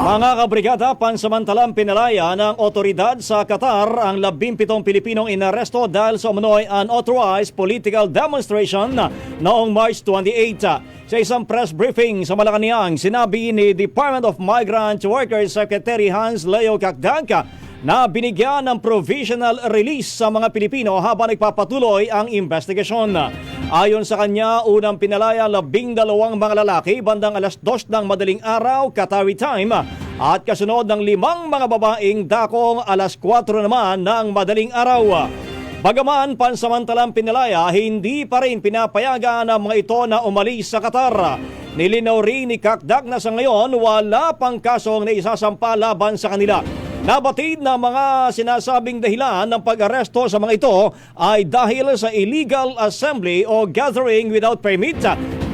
Mga kabrigada, pansamantalang pinalaya ng otoridad sa Qatar ang 17 Pilipinong inaresto dahil sa umano'y unauthorized political demonstration noong March 28. Sa isang press briefing sa Malacanang, sinabi ni Department of Migrant Workers Secretary Hans Leo Kakdag na binigyan ng provisional release sa mga Pilipino habang nagpapatuloy ang investigasyon. Ayon sa kanya, unang pinalaya 12 mga lalaki bandang alas 2 ng madaling araw, Qatari time, at kasunod ng 5 mga babaeng dakong alas 4 naman ng madaling araw. Bagaman pansamantalang pinalaya, hindi pa rin pinapayagan ng mga ito na umalis sa Qatar. Nilinaw rin ni Kakdag na sa ngayon wala pang kasong naisasampa laban sa kanila. Nabatid na mga sinasabing dahilan ng pag-aresto sa mga ito ay dahil sa illegal assembly o gathering without permit,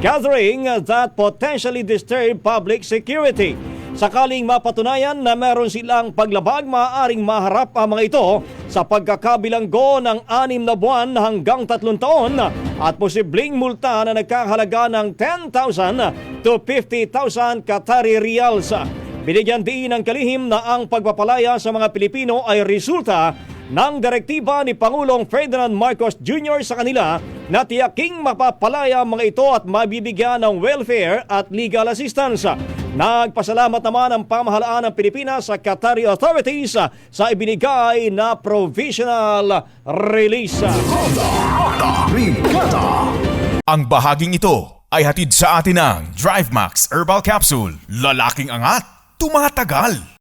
gathering that potentially disturb public security. Sakaling mapatunayan na meron silang paglabag, maaaring maharap ang mga ito sa pagkakabilanggo ng 6 na buwan hanggang 3 taon at posibleng multa na nagkahalaga ng 10,000 to 50,000 Qatari riyals. Binigyan din ng kalihim na ang pagpapalaya sa mga Pilipino ay resulta ng direktiba ni Pangulong Ferdinand Marcos Jr. sa kanila na tiyaking mapapalaya ang mga ito at mabibigyan ng welfare at legal assistance. Nagpasalamat naman ang pamahalaan ng Pilipinas sa Qatari authorities sa ibinigay na provisional release. Ang bahaging ito ay hatid sa atin ng DriveMax Herbal Capsule. Lalaking angat, tumatagal.